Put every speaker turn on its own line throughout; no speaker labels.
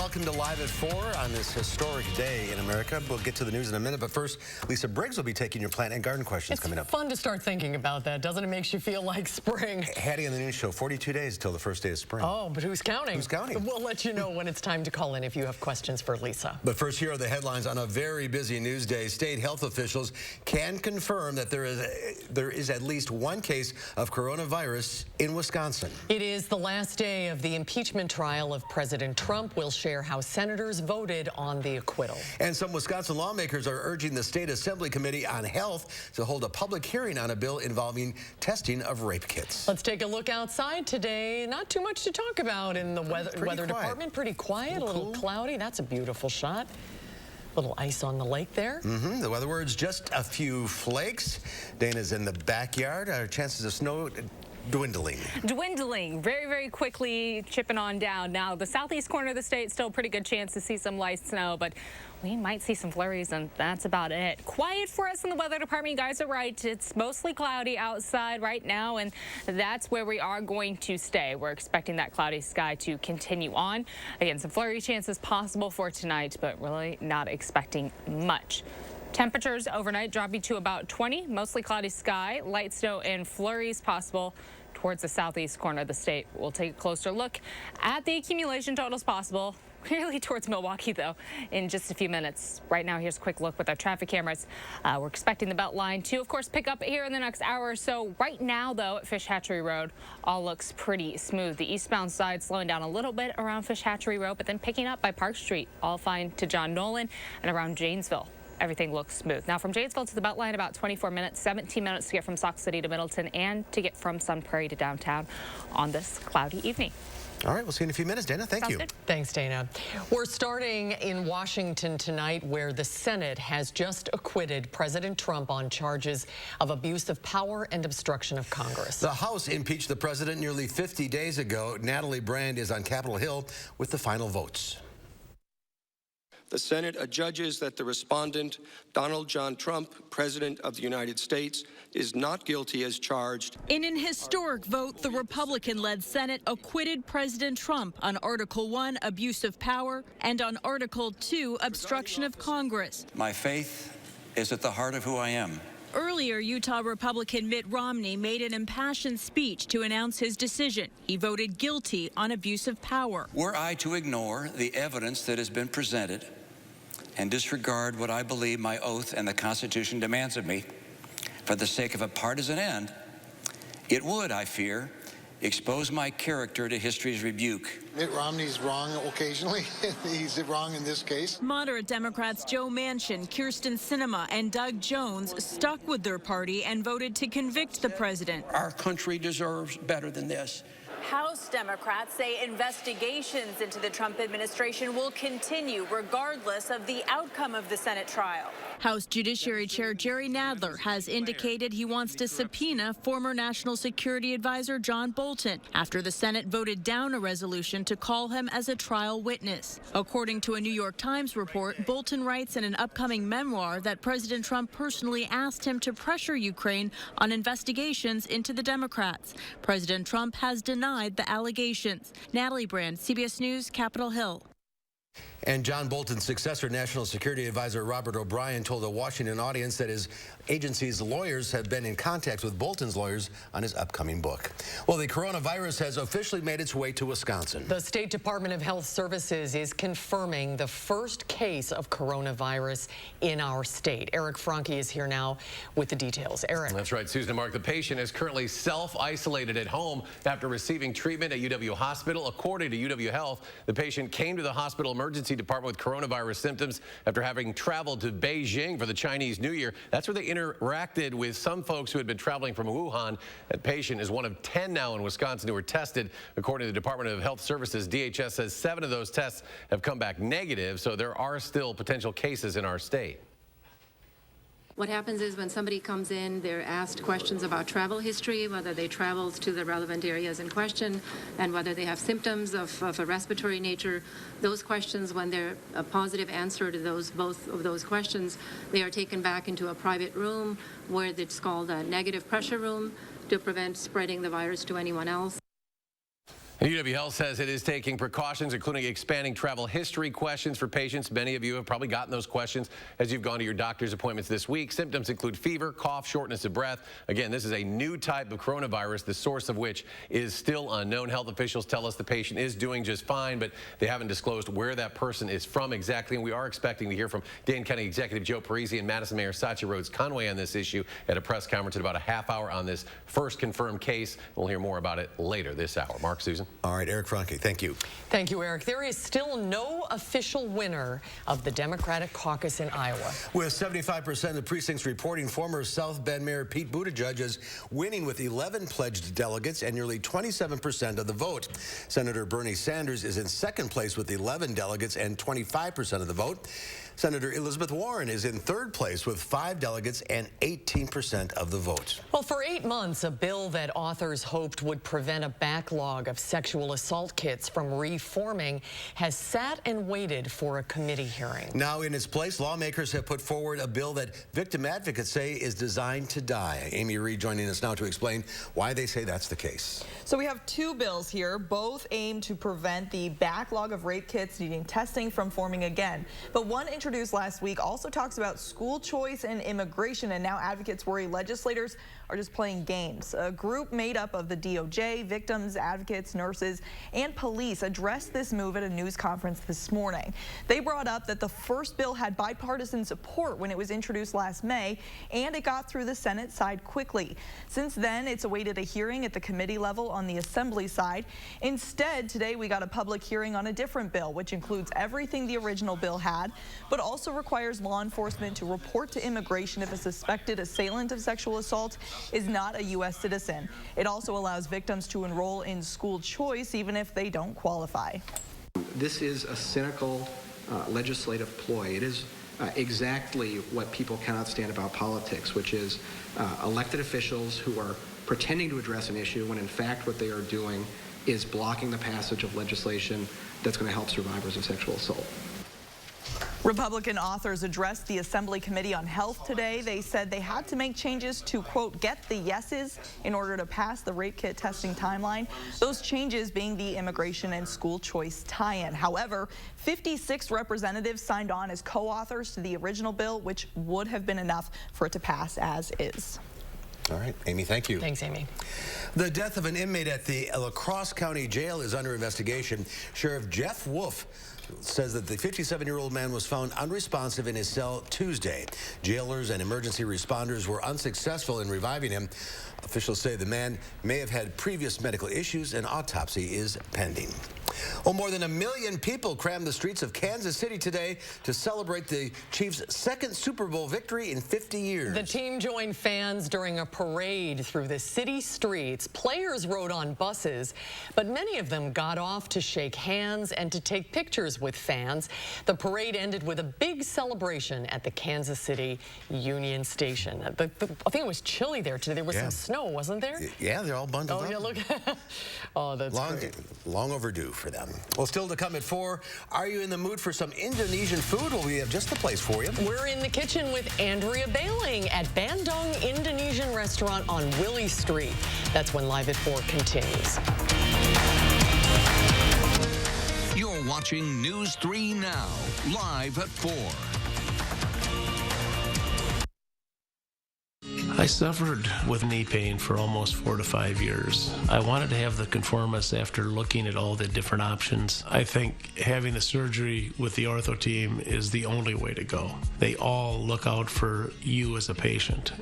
welcome to Live at 4 on this historic day in America. We'll get to the news in a minute, but first, Lisa Briggs will be taking your plant and garden questions coming up.
It's fun to start thinking about that, doesn't it? Makes you feel like spring.
Hattie on the news show, 42 days until the first day of spring.
Oh, but who's counting?
Who's counting?
We'll let you know when it's time to call in if you have questions for Lisa.
But first, here are the headlines on a very busy news day. State health officials can confirm that there is at least one case of coronavirus in Wisconsin.
It is the last day of the impeachment trial of President Trump. We'll share how senators voted on the acquittal.
And some Wisconsin lawmakers are urging the State Assembly Committee on Health to hold a public hearing on a bill involving testing of rape kits.
Let's take a look outside today. Not too much to talk about in the weather department. Pretty quiet, a little cloudy. That's a beautiful shot. Little ice on the lake there.
The weather words, just a few flakes. Dana's in the backyard. Our chances of snow dwindling very, very quickly, chipping on down. Now, the southeast corner of the state, still a pretty good chance to see some light snow, but we might see some flurries, and that's about it. Quiet for us in the weather department. You guys are right. It's mostly cloudy outside right now, and that's where we are going to stay. We're expecting that cloudy sky to continue on. Again, some flurry chances possible for tonight, but really not expecting much. Temperatures overnight dropping to about 20, mostly cloudy sky, light snow and flurries possible towards the southeast corner of the state. We'll take a closer look at the accumulation totals possible, really towards Milwaukee, though, in just a few minutes. Right now, here's a quick look with our traffic cameras. We're expecting the belt line to, of course, pick up here in the next hour or so. Right now, though, at Fish Hatchery Road, all looks pretty smooth. The eastbound side slowing down a little bit around Fish Hatchery Road, but then picking up by Park Street, all fine to John Nolan, and around Janesville. Everything looks smooth. Now, from Janesville to the Beltline, about 24 minutes, 17 minutes to get from Sauk City to Middleton and to get from Sun Prairie to downtown on this cloudy evening. All right, we'll see you in a few minutes, Dana. Thank you.
Good. Thanks, Dana. We're starting in Washington tonight, where the Senate has just acquitted President Trump on charges of abuse of power and obstruction of Congress.
The House impeached the president nearly 50 days ago. Natalie Brand is on Capitol Hill with the final votes.
The Senate adjudges that the respondent, Donald John Trump, President of the United States, is not guilty as charged.
In an historic vote, the Republican-led Senate acquitted President Trump on Article 1, abuse of power, and on Article 2, obstruction of Congress.
My faith is at the heart of who I am.
Earlier, Utah Republican Mitt Romney made an impassioned speech to announce his decision. He voted guilty on abuse of power.
Were I to ignore the evidence that has been presented and disregard what I believe my oath and the Constitution demands of me for the sake of a partisan end, it would, I fear, expose my character to history's rebuke.
Mitt Romney's wrong occasionally. He's wrong in this case.
Moderate Democrats Joe Manchin, Kyrsten Sinema, and Doug Jones stuck with their party and voted to convict the president.
Our country deserves better than this.
House Democrats say investigations into the Trump administration will continue regardless of the outcome of the Senate trial.
House Judiciary Chair Jerry Nadler has indicated he wants to subpoena former National Security Advisor John Bolton after the Senate voted down a resolution to call him as a trial witness. According to a New York Times report, Bolton writes in an upcoming memoir that President Trump personally asked him to pressure Ukraine on investigations into the Democrats. President Trump has denied the allegations. Natalie Brand, CBS News, Capitol Hill.
And John Bolton's successor, National Security Advisor Robert O'Brien, told a Washington audience that his agency's lawyers have been in contact with Bolton's lawyers on his upcoming book. Well, the coronavirus has officially made its way to Wisconsin.
The State Department of Health Services is confirming the first case of coronavirus in our state. Eric Franke is here now with the details. Eric.
That's right, Susan and Mark. The patient is currently self-isolated at home after receiving treatment at UW Hospital. According to UW Health, the patient came to the hospital emergency department with coronavirus symptoms after having traveled to Beijing for the Chinese New Year. That's where they interacted with some folks who had been traveling from Wuhan. That patient is one of 10 now in Wisconsin who were tested. According to the Department of Health Services, DHS says 7 of those tests have come back negative, so there are still potential cases in our state.
What happens is when somebody comes in, they're asked questions about travel history, whether they traveled to the relevant areas in question, and whether they have symptoms of a respiratory nature. Those questions, when they're a positive answer to both of those questions, they are taken back into a private room where it's called a negative pressure room to prevent spreading the virus to anyone else.
UW Health says it is taking precautions, including expanding travel history questions for patients. Many of you have probably gotten those questions as you've gone to your doctor's appointments this week. Symptoms include fever, cough, shortness of breath. Again, this is a new type of coronavirus, the source of which is still unknown. Health officials tell us the patient is doing just fine, but they haven't disclosed where that person is from exactly. And we are expecting to hear from Dane County Executive Joe Parisi and Madison Mayor Satya Rhodes Conway on this issue at a press conference in about a half hour on this first confirmed case. We'll hear more about it later this hour. Mark, Susan.
All right, Eric Franke, thank you.
Thank you, Eric. There is still no official winner of the Democratic caucus in Iowa.
With 75% of the precincts reporting former South Bend Mayor Pete Buttigieg is winning with 11 pledged delegates and nearly 27% of the vote. Senator Bernie Sanders is in second place with 11 delegates and 25% of the vote. Senator Elizabeth Warren is in third place with 5 delegates and 18% of the vote.
Well, for 8 months, a bill that authors hoped would prevent a backlog of sexual assault kits from reforming has sat and waited for a committee hearing.
Now in its place, lawmakers have put forward a bill that victim advocates say is designed to die. Amy Reed joining us now to explain why they say that's the case.
So we have 2 bills here, both aim to prevent the backlog of rape kits needing testing from forming again. But one introduced last week also talks about school choice and immigration, and now advocates worry legislators are just playing games. A group made up of the DOJ, victims, advocates, nurses, and police addressed this move at a news conference this morning. They brought up that the first bill had bipartisan support when it was introduced last May, and it got through the Senate side quickly. Since then, it's awaited a hearing at the committee level on the Assembly side. Instead, today we got a public hearing on a different bill, which includes everything the original bill had, but also requires law enforcement to report to immigration if a suspected assailant of sexual assault is not a U.S. citizen. It also allows victims to enroll in school choice even if they don't qualify.
This is a cynical legislative ploy. It is exactly what people cannot stand about politics, which is elected officials who are pretending to address an issue when in fact what they are doing is blocking the passage of legislation that's going to help survivors of sexual assault.
Republican authors addressed the Assembly Committee on Health today. They said they had to make changes to, quote, get the yeses in order to pass the rape kit testing timeline. Those changes being the immigration and school choice tie-in. However, 56 representatives signed on as co-authors to the original bill, which would have been enough for it to pass as is.
All right, Amy, thank you.
Thanks, Amy.
The death of an inmate at the La Crosse County Jail is under investigation. Sheriff Jeff Wolf says that the 57-year-old man was found unresponsive in his cell Tuesday. Jailers and emergency responders were unsuccessful in reviving him. Officials say the man may have had previous medical issues. An autopsy is pending. Well, more than 1 million people crammed the streets of Kansas City today to celebrate the Chiefs' second Super Bowl victory in 50 years.
The team joined fans during a parade through the city streets. Players rode on buses, but many of them got off to shake hands and to take pictures with fans. The parade ended with a big celebration at the Kansas City Union Station. I think it was chilly there today. There was some snow, wasn't there?
Yeah, they're all bundled up.
Oh, yeah, look. Oh, that's great.
Long overdue for them. Well, still to come at 4, are you in the mood for some Indonesian food? Well, we have just the place for you.
We're in the kitchen with Andrea Bailing at Bandung Indonesian Restaurant on Willie Street. That's when Live at 4 continues.
You're watching News 3 Now, live at 4.
I suffered with knee pain for almost 4 to 5 years. I wanted to have the conformis after looking at all the different options. I think having the surgery with the ortho team is the only way to go. They all look out for you as a patient.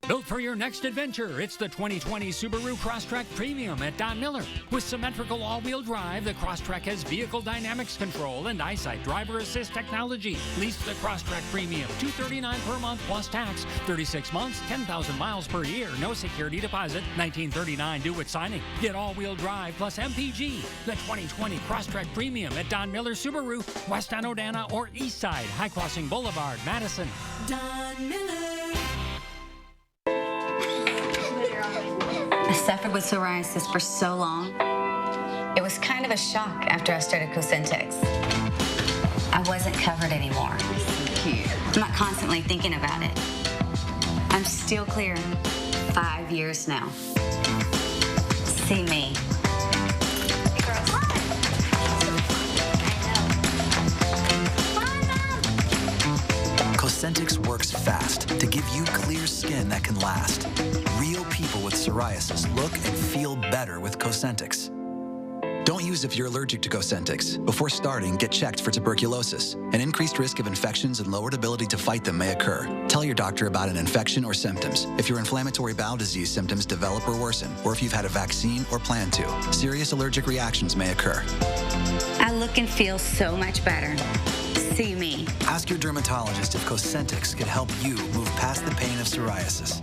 Built for your next adventure, it's the 2020 Subaru Crosstrek Premium at Don Miller. With symmetrical all-wheel drive, the Crosstrek has vehicle dynamics control and EyeSight driver assist technology. Lease the Crosstrek Premium, $239 per month plus tax, 36 months, 10,000 miles per year, no security deposit, $1939 due at signing. Get all-wheel drive plus MPG. The 2020 Crosstrek Premium at Don Miller Subaru, West on Odana or East Side, High Crossing Boulevard, Madison.
Don Miller. I suffered with psoriasis for so long. It was kind of a shock after I started Cosentex. I wasn't covered anymore. I'm not constantly thinking about it. I'm still clear 5 years now. See me.
Cosentyx works fast to give you clear skin that can last. Real people with psoriasis look and feel better with Cosentyx. Don't use if you're allergic to Cosentyx. Before starting, get checked for tuberculosis. An increased risk of infections and lowered ability to fight them may occur. Tell your doctor about an infection or symptoms. If your inflammatory bowel disease symptoms develop or worsen, or if you've had a vaccine or plan to. Serious allergic reactions may occur.
I look and feel so much better. See me.
Ask your dermatologist if Cosentyx could help you move past the pain of psoriasis.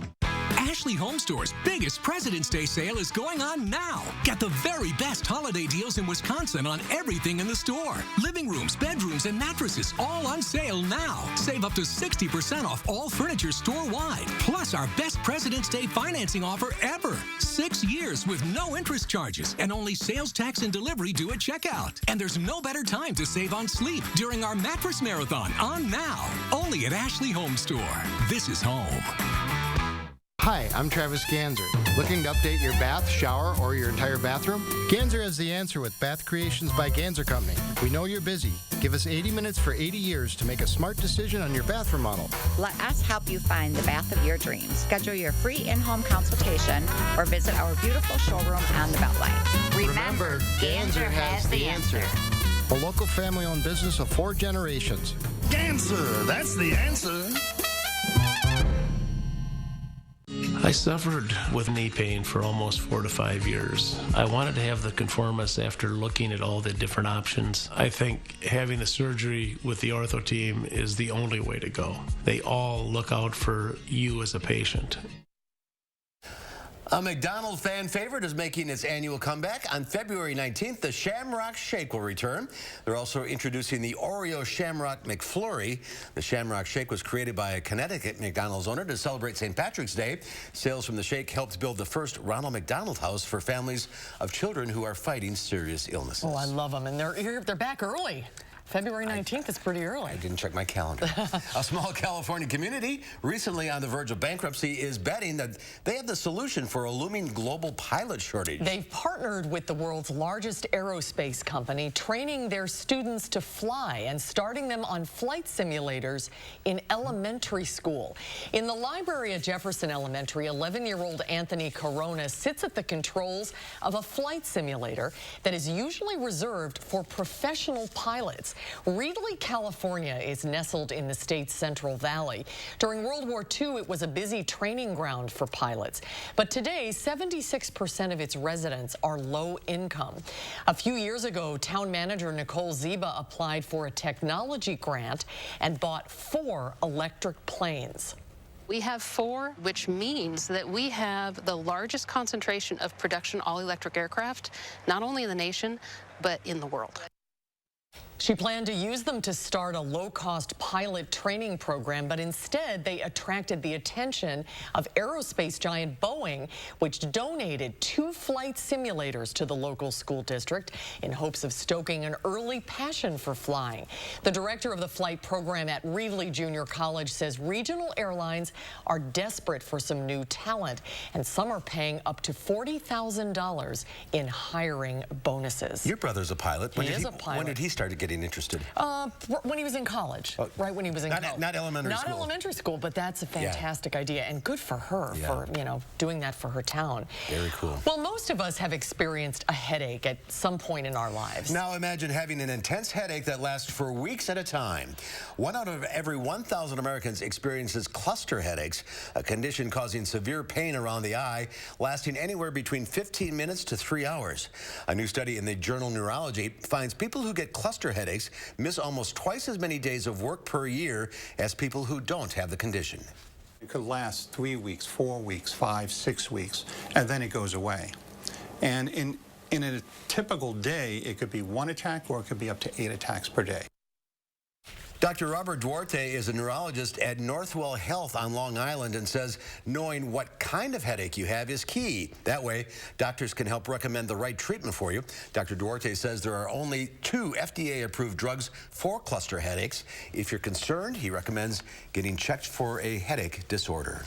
Ashley Home Store's biggest President's Day sale is going on now. Get the very best holiday deals in Wisconsin on everything in the store. Living rooms, bedrooms, and mattresses all on sale now. Save up to 60% off all furniture store-wide. Plus our best President's Day financing offer ever. 6 years with no interest charges and only sales tax and delivery due at checkout. And there's no better time to save on sleep during our mattress marathon on now. Only at Ashley Home Store. This is home.
Hi, I'm Travis Ganser. Looking to update your bath, shower, or your entire bathroom? Ganser has the answer with Bath Creations by Ganser Company. We know you're busy. Give us 80 minutes for 80 years to make a smart decision on your bath remodel.
Let us help you find the bath of your dreams. Schedule your free in-home consultation or visit our beautiful showroom on the Beltline.
Remember, Ganser has the answer. A local family-owned business of 4 generations.
Ganser, that's the answer.
I suffered with knee pain for almost 4 to 5 years. I wanted to have the conformis after looking at all the different options. I think having the surgery with the ortho team is the only way to go. They all look out for you as a patient.
A McDonald's fan favorite is making its annual comeback. On February 19th, the Shamrock Shake will return. They're also introducing the Oreo Shamrock McFlurry. The Shamrock Shake was created by a Connecticut McDonald's owner to celebrate St. Patrick's Day. Sales from the shake helped build the first Ronald McDonald House for families of children who are fighting serious illnesses.
Oh, I love them, and they're back early. February 19th is pretty early.
I didn't check my calendar. A small California community recently on the verge of bankruptcy is betting that they have the solution for a looming global pilot shortage.
They've partnered with the world's largest aerospace company, training their students to fly and starting them on flight simulators in elementary school. In the library at Jefferson Elementary, 11-year-old Anthony Corona sits at the controls of a flight simulator that is usually reserved for professional pilots. Reedley, California is nestled in the state's Central Valley. During World War II, it was a busy training ground for pilots. But today, 76% of its residents are low income. A few years ago, town manager Nicole Ziba applied for a technology grant and bought 4 electric planes.
We have 4, which means that we have the largest concentration of production all-electric aircraft, not only in the nation, but in the world.
She planned to use them to start a low-cost pilot training program, but instead they attracted the attention of aerospace giant Boeing, which donated 2 flight simulators to the local school district in hopes of stoking an early passion for flying. The director of the flight program at Reedley Junior College says regional airlines are desperate for some new talent, and some are paying up to $40,000 in hiring bonuses.
Your brother's a pilot.
He is a pilot.
When did he start getting interested?
When he was in college, right when he was in college.
Not elementary school.
Not elementary school, but that's a fantastic idea, and good for her for, doing that for her town.
Very cool.
Well, most of us have experienced a headache at some point in our lives.
Now imagine having an intense headache that lasts for weeks at a time. 1 out of every 1,000 Americans experiences cluster headaches, a condition causing severe pain around the eye, lasting anywhere between 15 minutes to 3 hours. A new study in the journal Neurology finds people who get cluster headaches miss almost twice as many days of work per year as people who don't have the condition.
It could last 3 weeks, 4 weeks, 5, 6 weeks, and then it goes away. And in a typical day, it could be 1 attack or it could be up to 8 attacks per day.
Dr. Robert Duarte is a neurologist at Northwell Health on Long Island and says knowing what kind of headache you have is key. That way, doctors can help recommend the right treatment for you. Dr. Duarte says there are only 2 FDA-approved drugs for cluster headaches. If you're concerned, he recommends getting checked for a headache disorder.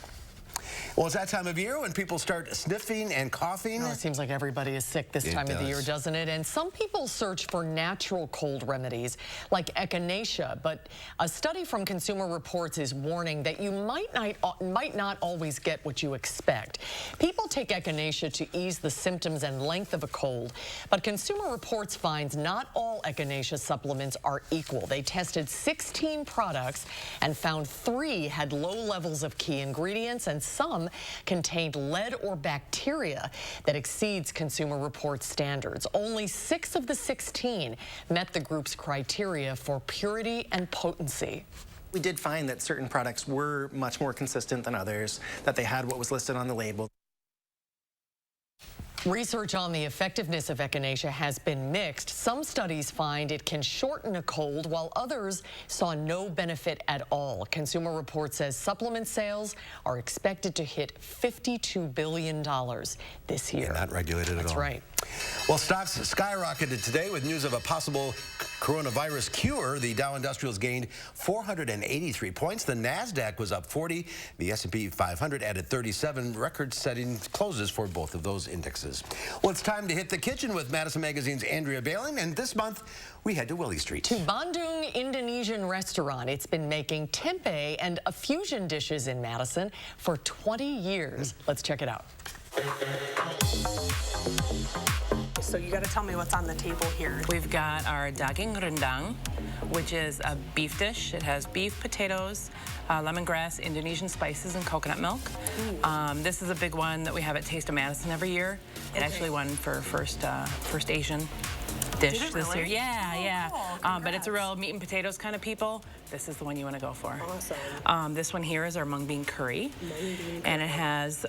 Well, it's that time of year when people start sniffing and coughing.
It seems like everybody is sick this time of the year, doesn't it? And some people search for natural cold remedies like echinacea, but a study from Consumer Reports is warning that you might not always get what you expect. People take echinacea to ease the symptoms and length of a cold, but Consumer Reports finds not all echinacea supplements are equal. They tested 16 products and found 3 had low levels of key ingredients, and some contained lead or bacteria that exceeds Consumer Reports standards. Only 6 of the 16 met the group's criteria for purity and potency.
We did find that certain products were much more consistent than others, that they had what was listed on the label.
Research on the effectiveness of echinacea has been mixed. Some studies find it can shorten a cold, while others saw no benefit at all. Consumer Reports says supplement sales are expected to hit $52 billion this year.
Not regulated at all.
That's right.
Well, stocks skyrocketed today with news of a possible coronavirus cure. The Dow Industrials gained 483 points. The NASDAQ was up 40. The S&P 500 added 37, record-setting closes for both of those indexes. Well, it's time to hit the kitchen with Madison Magazine's Andrea Bailing, and this month we head to Willie Street.
To Bandung Indonesian restaurant. It's been making tempeh and fusion dishes in Madison for 20 years. Let's check it out.
So you got to tell me what's on the table here.
We've got our daging rendang, which is a beef dish. It has beef, potatoes, lemongrass, Indonesian spices, and coconut milk. This is a big one that we have at Taste of Madison every year. It actually won for first Asian dish this year. Yeah. But it's a real meat and potatoes kind of people. This is the one you want to go for.
Awesome.
This one here is our mung bean curry. And it has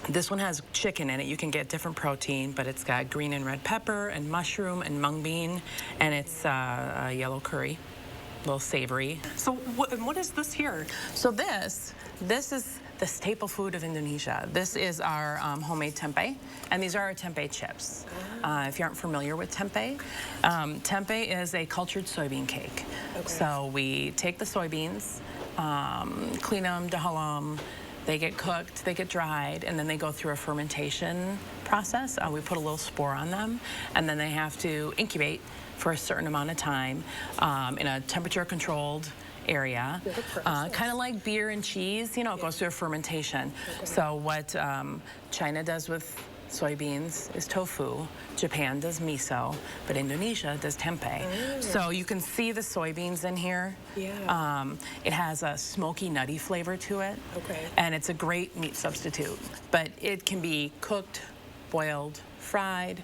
this one has chicken in it. You can get different protein, but it's got green and red pepper and mushroom and mung bean, and it's a yellow curry, a little savory.
So what is this here?
So this is the staple food of Indonesia. This is our homemade tempeh, and these are our tempeh chips. If you aren't familiar with tempeh, tempeh is a cultured soybean cake. Okay. So we take the soybeans, clean them, dehull them. They get cooked, they get dried, and then they go through a fermentation process. We put a little spore on them, and then they have to incubate for a certain amount of time in a temperature-controlled area, kind of like beer and cheese. You know, it goes through a fermentation. Okay. So what China does with soybeans is tofu, Japan does miso, but Indonesia does tempeh. So you can see the soybeans in here.
Yeah.
It has a smoky, nutty flavor to it.
Okay.
And it's a great meat substitute. But it can be cooked, boiled, fried,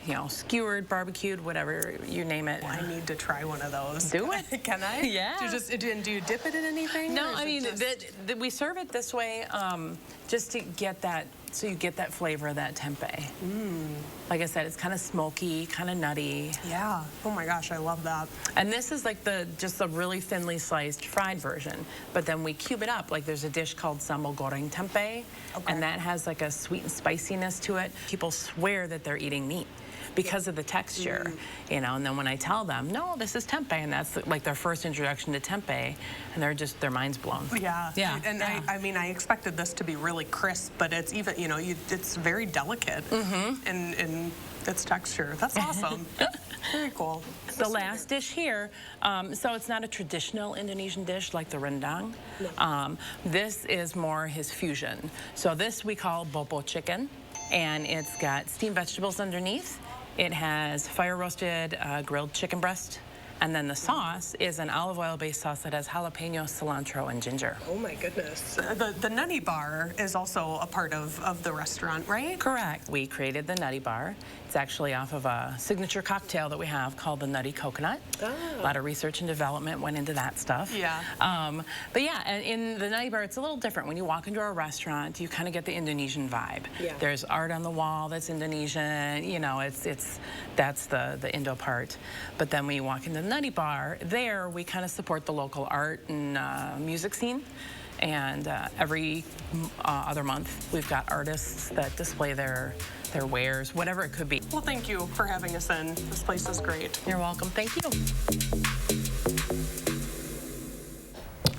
you know, skewered, barbecued, whatever, you name it.
Well, I need to try one of those.
Do it.
Can I?
Yeah.
Do you dip it in anything?
No, I mean, we serve it this way just to get that, so you get that flavor of that tempeh. Like I said, it's kind of smoky, kind of nutty.
Yeah. Oh my gosh, I love that.
And this is like just a really thinly sliced fried version. But then we cube it up. Like there's a dish called sambal goreng tempeh, and that has like a sweet and spiciness to it. People swear that they're eating meat because of the texture, you know, and then when I tell them, no, this is tempeh, and that's like their first introduction to tempeh, and their mind's blown.
Yeah.
Yeah.
And yeah. I mean, I expected this to be really crisp, but it's even, you know, it's very delicate in its texture. That's awesome. Very cool.
The last dish here, so it's not a traditional Indonesian dish like the rendang.
No.
This is more his fusion. So this we call bobo chicken, and it's got steamed vegetables underneath. It has fire-roasted grilled chicken breast, and then the sauce is an olive oil-based sauce that has jalapeno, cilantro, and ginger.
Oh my goodness. The nutty bar is also a part of the restaurant, right?
Correct. We created the nutty bar. It's actually off of a signature cocktail that we have called the Nutty Coconut. A lot of research and development went into that stuff.
Yeah.
But yeah, in the nutty bar, it's a little different. When you walk into a restaurant, you kind of get the Indonesian vibe.
Yeah.
There's art on the wall that's Indonesian. You know, that's the Indo part. But then when you walk into the nutty bar, there we kind of support the local art and music scene. And every other month, we've got artists that display their wares, whatever it could be.
Well, thank you for having us in. This place is great.
You're welcome. Thank you.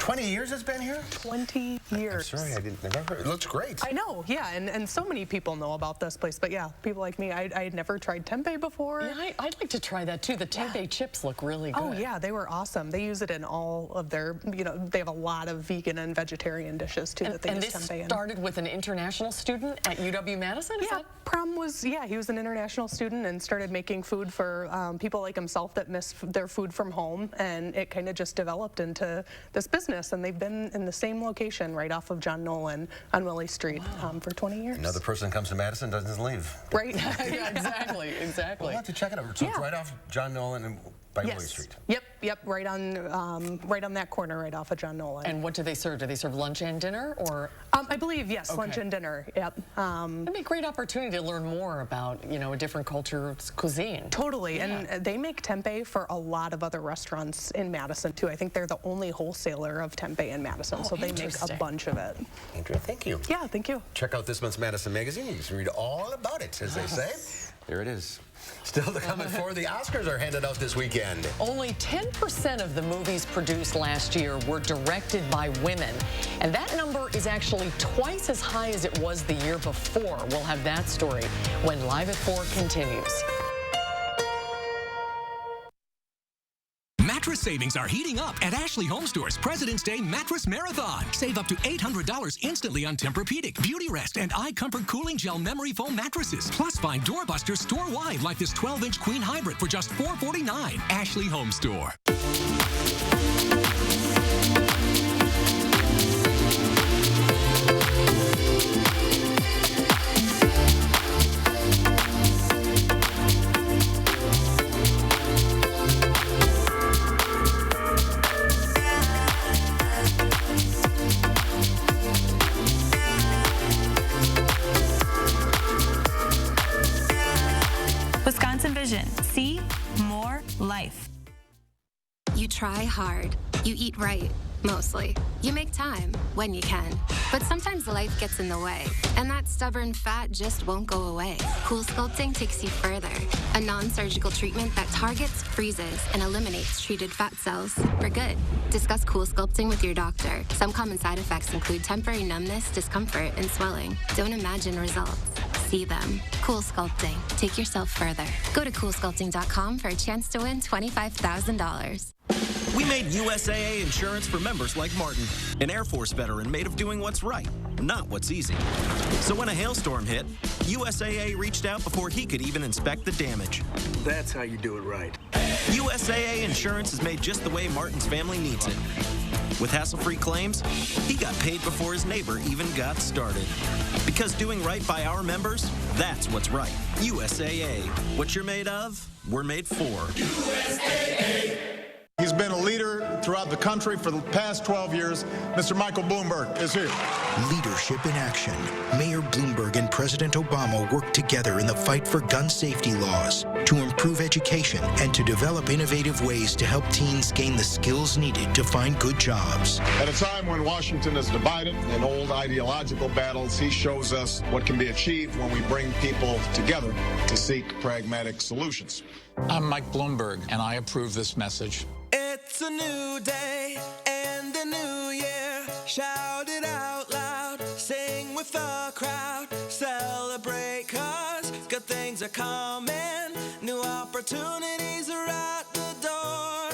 20 years it's been here?
20 years.
I'm sorry, I didn't remember. It looks great.
I know, yeah, and so many people know about this place, but yeah, people like me, I had never tried tempeh before.
Yeah, I'd like to try that too. The tempeh chips look really good.
Oh yeah, they were awesome. They use it in all of their, they have a lot of vegan and vegetarian dishes too that they use tempeh in.
And this started with an international student at UW-Madison?
Yeah, Prom was, he was an international student and started making food for people like himself that miss their food from home, and it kind of just developed into this business, and they've been in the same location right off of John Nolan on Willie Street for 20 years.
Another person comes to Madison, doesn't leave.
Right?
Yeah, exactly.
We'll have to check it out. So it's right off John Nolan and by Willie Street.
Yep, right on that corner, right off of John Nolan.
And what do they serve? Do they serve lunch and dinner, or?
I believe yes, lunch and dinner. Yep.
It'd be a great opportunity to learn more about a different culture's cuisine.
Totally, and they make tempeh for a lot of other restaurants in Madison too. I think they're the only wholesaler of tempeh in Madison, so they make a bunch of it.
Andrea, thank you.
Yeah, thank you.
Check out this month's Madison magazine. You can read all about it, as they say. There it is. Still to come at 4, the Oscars are handed out this weekend.
Only 10% of the movies produced last year were directed by women. And that number is actually twice as high as it was the year before. We'll have that story when Live at 4 continues.
Mattress savings are heating up at Ashley Home Store's President's Day Mattress Marathon. Save up to $800 instantly on Tempur-Pedic, Beauty Rest, and iComfort Cooling Gel Memory Foam mattresses. Plus, find doorbusters store-wide like this 12-inch Queen Hybrid for just $449. Ashley Home Store.
See more life.
You try hard. You eat right, mostly. You make time when you can. But sometimes life gets in the way, and that stubborn fat just won't go away. Cool Sculpting takes you further. A non-surgical treatment that targets, freezes, and eliminates treated fat cells for good. Discuss Cool Sculpting with your doctor. Some common side effects include temporary numbness, discomfort, and swelling. Don't imagine results. See them. Cool Sculpting. Take yourself further. Go to CoolSculpting.com for a chance to win $25,000.
We made USAA insurance for members like Martin, an Air Force veteran made of doing what's right, not what's easy. So when a hailstorm hit, USAA reached out before he could even inspect the damage.
That's how you do it right.
USAA insurance is made just the way Martin's family needs it. With hassle-free claims, he got paid before his neighbor even got started. Because doing right by our members, that's what's right. USAA. What you're made of, we're made for.
USAA.
He's been a leader throughout the country for the past 12 years. Mr. Michael Bloomberg is here.
Leadership in action. Mayor Bloomberg and President Obama worked together in the fight for gun safety laws, to improve education, and to develop innovative ways to help teens gain the skills needed to find good jobs.
At a time when Washington is divided in old ideological battles, he shows us what can be achieved when we bring people together to seek pragmatic solutions.
I'm Mike Bloomberg, and I approve this message.
It's a new day and a new year. Shout it out loud, sing with the crowd. Celebrate 'cause good things are coming. New opportunities are at the door.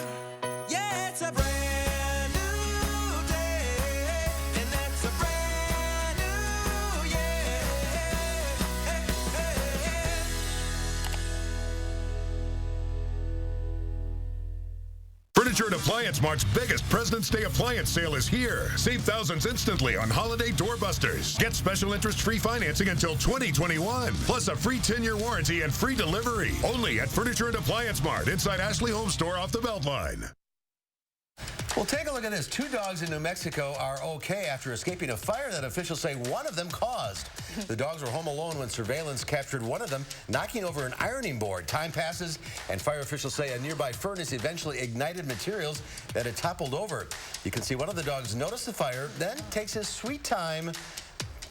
Yeah, it's a brand new day, and it's a brand new year. Hey, hey, hey.
Furniture and Appliance Mart's biggest President's Day appliance sale is here. Save thousands instantly on holiday doorbusters. Get special interest-free financing until 2021, plus a free 10-year warranty and free delivery. Only at Furniture and Appliance Mart inside Ashley Home Store off the Beltline.
Well, take a look at this. 2 dogs in New Mexico are okay after escaping a fire that officials say one of them caused. The dogs were home alone when surveillance captured one of them knocking over an ironing board. Time passes, and fire officials say a nearby furnace eventually ignited materials that had toppled over. You can see one of the dogs notice the fire, then takes his sweet time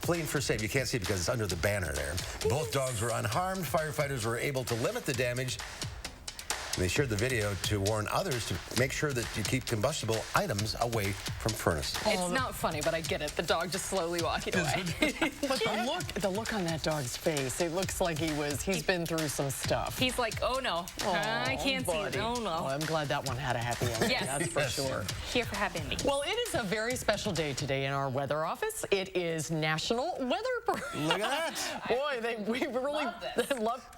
fleeing for safety. You can't see it because it's under the banner there. Both dogs were unharmed. Firefighters were able to limit the damage. And they shared the video to warn others to make sure that you keep combustible items away from furnace.
It's not funny, but I get it. The dog just slowly walking away. But the look on that dog's face, it looks like he's been through some stuff.
He's like, oh no, I can't see it, oh no.
Oh, I'm glad that one had a happy ending.
Yes.
That's for sure.
Here for happy ending.
Well, it is a very special day today in our weather office. It is National Weather Parade.
Look at that.
Boy, we really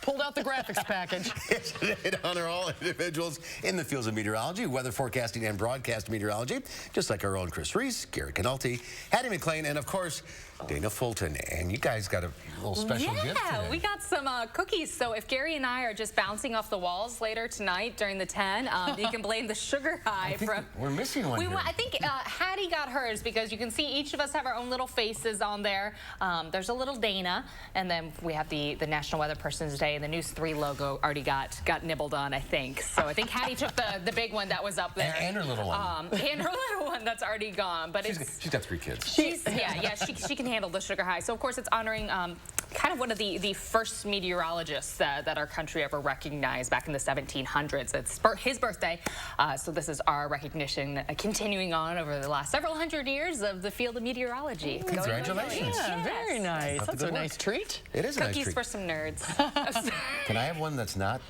pulled out the graphics package.
It's a day to honor all individuals in the fields of meteorology, weather forecasting, and broadcast meteorology, just like our own Chris Reese, Gary Canalti, Hattie McLean, and of course, Dana Fulton. And you guys got a little special gift today.
Yeah, we got some cookies. So if Gary and I are just bouncing off the walls later tonight during the 10, you can blame the sugar high.
We're missing one here.
I think Hattie got hers because you can see each of us have our own little faces on there. There's a little Dana, and then we have the National Weather Person's Day, and the News 3 logo already got nibbled on, I think. So I think Hattie took the big one that was up there.
And her little one.
And her little one that's already gone. But
she's got 3 kids.
She can handle the sugar high. So of course it's honoring kind of one of the first meteorologists that our country ever recognized back in the 1700s. It's his birthday. So this is our recognition continuing on over the last several hundred years of the field of meteorology.
Congratulations.
Yeah, very nice. That's a nice treat.
It is a nice treat.
Cookies for some nerds.
Can I have one that's not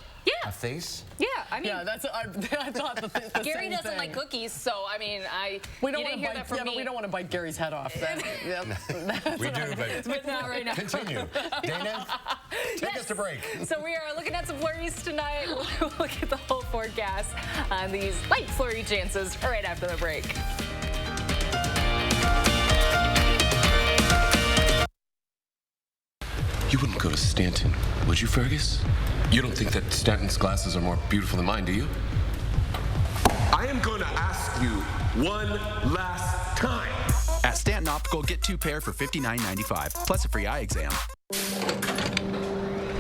a face?
Yeah, I mean,
I thought the
Gary
same
doesn't
thing.
like cookies, so I mean,
we don't
you didn't hear that from me.
But we don't want to bite Gary's head off.
We do,
but not right now.
Continue. Dana, take us to break.
So we are looking at some flurries tonight. We'll look at the whole forecast on these light flurry chances right after the break.
You wouldn't go to Stanton, would you, Fergus? You don't think that Stanton's glasses are more beautiful than mine, do you?
I am going to ask you one last time.
At Stanton Optical, get 2 pair for $59.95, plus a free eye exam.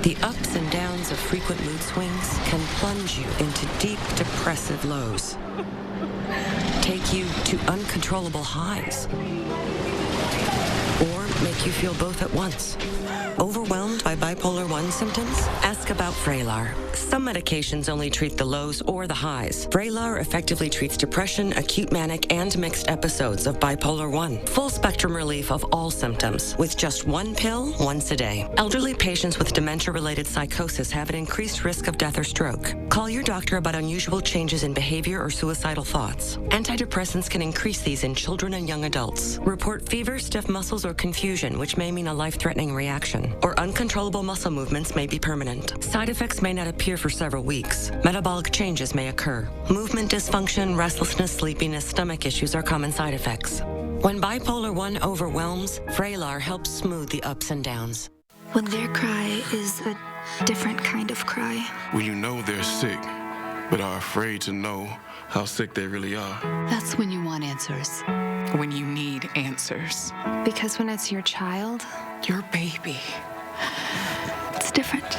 The ups and downs of frequent mood swings can plunge you into deep, depressive lows. Take you to uncontrollable highs. Or make you feel both at once. Overwhelmed by bipolar 1 symptoms? Ask about Vraylar. Some medications only treat the lows or the highs. Vraylar effectively treats depression, acute manic, and mixed episodes of bipolar 1. Full spectrum relief of all symptoms with just 1 pill once a day. Elderly patients with dementia-related psychosis have an increased risk of death or stroke. Call your doctor about unusual changes in behavior or suicidal thoughts. Antidepressants can increase these in children and young adults. Report fever, stiff muscles, or confusion, which may mean a life-threatening reaction. Or uncontrollable muscle movements may be permanent. Side effects may not appear for several weeks. Metabolic changes may occur. Movement dysfunction, restlessness, sleepiness, stomach issues are common side effects. When bipolar 1 overwhelms, Vraylar helps smooth the ups and downs.
When their cry is a different kind of cry.
When you know they're sick, but are afraid to know how sick they really are.
That's when you want answers.
When you need answers.
Because when it's your child,
your baby,
it's different.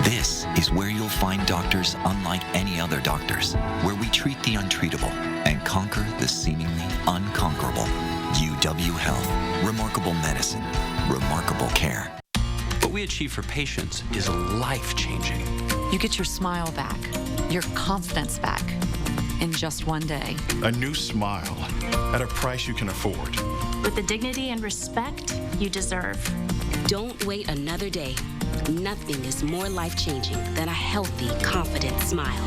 This is where you'll find doctors unlike any other doctors, where we treat the untreatable and conquer the seemingly unconquerable. UW Health. Remarkable medicine. Remarkable care.
What we achieve for patients is life-changing.
You get your smile back, your confidence back in just one day.
A new smile at a price you can afford.
With the dignity and respect you deserve.
Don't wait another day. Nothing is more life-changing than a healthy, confident smile.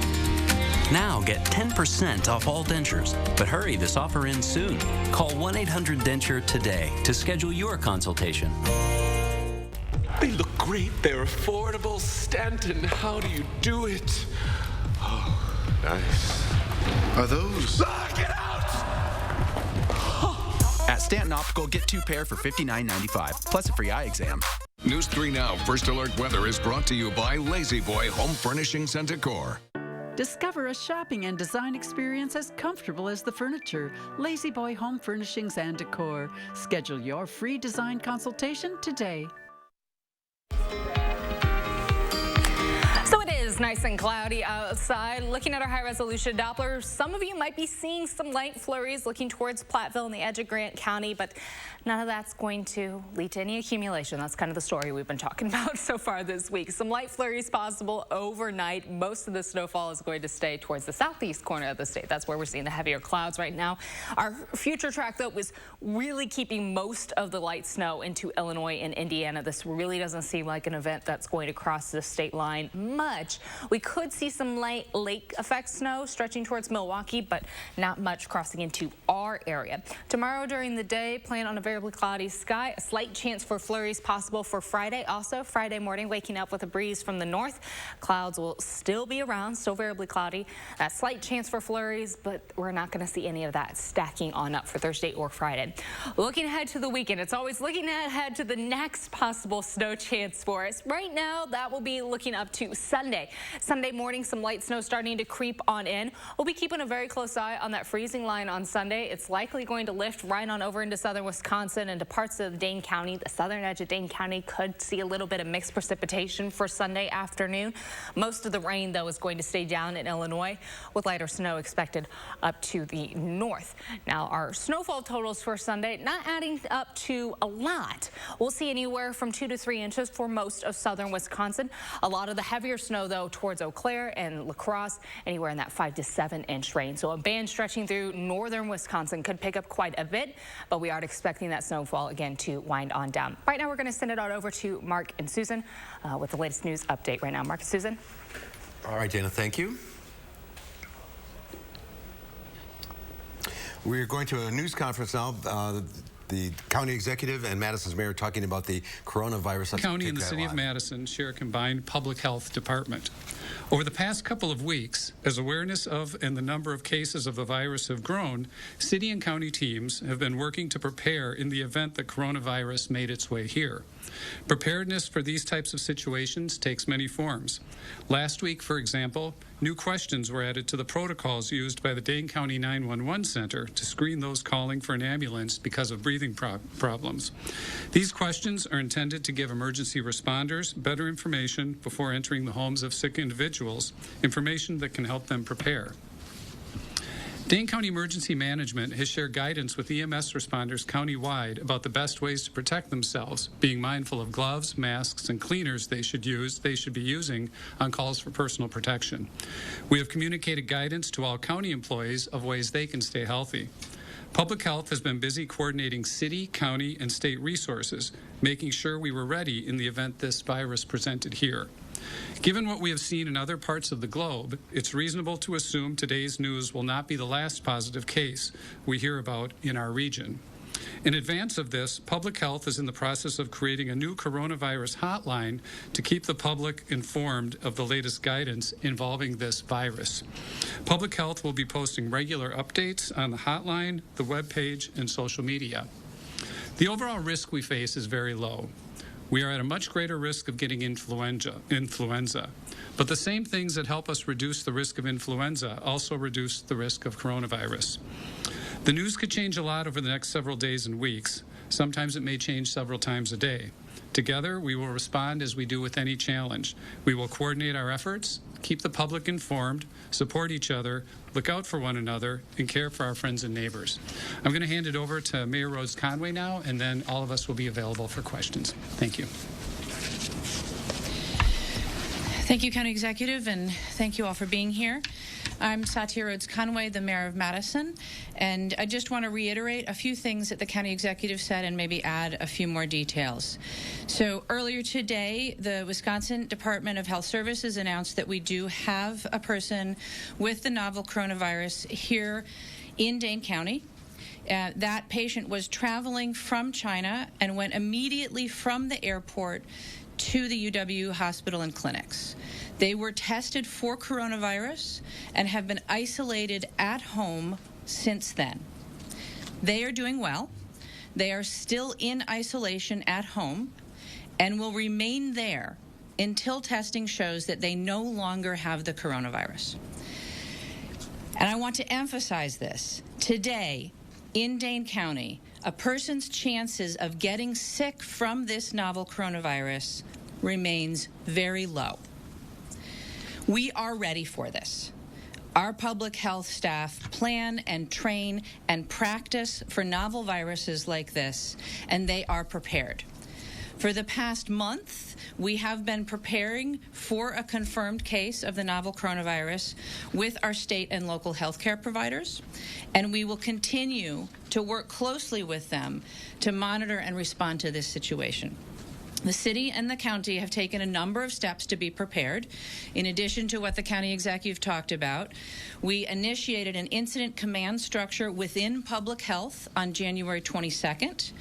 Now get 10% off all dentures. But hurry, this offer ends soon. Call 1-800-DENTURE today to schedule your consultation.
They look great. They're affordable. Stanton, how do you do it? Oh, nice.
Are those?
Get out!
At Stanton Optical, get 2 pair for $59.95, plus a free eye exam.
News 3 Now First Alert Weather is brought to you by Lazy Boy Home Furnishings and Decor.
Discover a shopping and design experience as comfortable as the furniture. Lazy Boy Home Furnishings and Decor. Schedule your free design consultation today.
So it is nice and cloudy outside. Looking at our high-resolution Doppler, some of you might be seeing some light flurries looking towards Platteville and the edge of Grant County, but none of that's going to lead to any accumulation. That's kind of the story we've been talking about so far this week. Some light flurries possible overnight. Most of the snowfall is going to stay towards the southeast corner of the state. That's where we're seeing the heavier clouds right now. Our future track, though, was really keeping most of the light snow into Illinois and Indiana. This really doesn't seem like an event that's going to cross the state line much. We could see some light lake effect snow stretching towards Milwaukee, but not much crossing into our area. Tomorrow during the day, plan on a variably cloudy sky. A slight chance for flurries possible for Friday. Also, Friday morning, waking up with a breeze from the north. Clouds will still be around, still variably cloudy. That slight chance for flurries, but we're not going to see any of that stacking on up for Thursday or Friday. Looking ahead to the weekend, it's always looking ahead to the next possible snow chance for us. Right now, that will be looking up to Sunday. Sunday morning, some light snow starting to creep on in. We'll be keeping a very close eye on that freezing line on Sunday. It's likely going to lift right on over into southern Wisconsin and to parts of Dane County. The southern edge of Dane County could see a little bit of mixed precipitation for Sunday afternoon. Most of the rain, though, is going to stay down in Illinois with lighter snow expected up to the north. Now, our snowfall totals for Sunday not adding up to a lot. We'll see anywhere from 2 to 3 inches for most of southern Wisconsin. A lot of the heavier snow, though, towards Eau Claire and La Crosse, anywhere in that 5 to 7 inch range. So a band stretching through northern Wisconsin could pick up quite a bit, but we are expecting that snowfall again to wind on down. Right now, we're going to send it out over to Mark and Susan with the latest news update right now. Mark and Susan.
All right, Dana, thank you. We're going to a news conference now. The county executive and Madison's mayor talking about the coronavirus.
The county and the city of Madison share a combined public health department. Over the past couple of weeks, as awareness of and the number of cases of the virus have grown, city and county teams have been working to prepare in the event the coronavirus made its way here. Preparedness for these types of situations takes many forms. Last week, for example, new questions were added to the protocols used by the Dane County 911 Center to screen those calling for an ambulance because of breathing problems. These questions are intended to give emergency responders better information before entering the homes of sick individuals, information that can help them prepare. Dane County Emergency Management has shared guidance with EMS responders countywide about the best ways to protect themselves, being mindful of gloves, masks, and cleaners they should be using on calls for personal protection. We have communicated guidance to all county employees of ways they can stay healthy. Public Health has been busy coordinating city, county, and state resources, making sure we were ready in the event this virus presented here. Given what we have seen in other parts of the globe, it's reasonable to assume today's news will not be the last positive case we hear about in our region. In advance of this, Public Health is in the process of creating a new coronavirus hotline to keep the public informed of the latest guidance involving this virus. Public Health will be posting regular updates on the hotline, the webpage, and social media. The overall risk we face is very low. We are at a much greater risk of getting influenza, but the same things that help us reduce the risk of influenza also reduce the risk of coronavirus. The news could change a lot over the next several days and weeks. Sometimes it may change several times a day. Together, we will respond as we do with any challenge. We will coordinate our efforts, keep the public informed, support each other, look out for one another, and care for our friends and neighbors. I'm going to hand it over to Mayor Rhodes Conway now, and then all of us will be available for questions. Thank you.
Thank you, County Executive, and thank you all for being here. I'm Satya Rhodes Conway, the Mayor of Madison, and I just want to reiterate a few things that the County Executive said and maybe add a few more details. So earlier today, the Wisconsin Department of Health Services announced that we do have a person with the novel coronavirus here in Dane County. That patient was traveling from China and went immediately from the airport to the UW hospital and clinics. They were tested for coronavirus and have been isolated at home since then. They are doing well. They are still in isolation at home and will remain there until testing shows that they no longer have the coronavirus. And I want to emphasize this. Today, in Dane County, a person's chances of getting sick from this novel coronavirus remains very low. We are ready for this. Our public health staff plan and train and practice for novel viruses like this, and they are prepared. For the past month, we have been preparing for a confirmed case of the novel coronavirus with our state and local healthcare providers, and we will continue to work closely with them to monitor and respond to this situation. The city and the county have taken a number of steps to be prepared. In addition to what the county executive talked about, we initiated an incident command structure within public health on January 22nd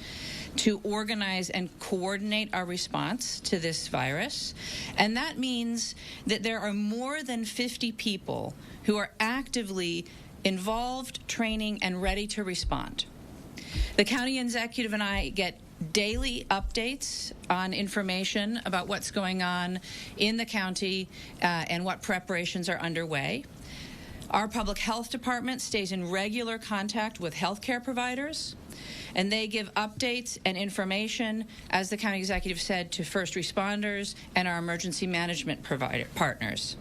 to organize and coordinate our response to this virus. And that means that there are more than 50 people who are actively involved, training, and ready to respond. The county executive and I get daily updates on information about what's going on in the county and what preparations are underway. Our public health department stays in regular contact with healthcare providers, and they give updates and information, as the county executive said, to first responders and our emergency management partners.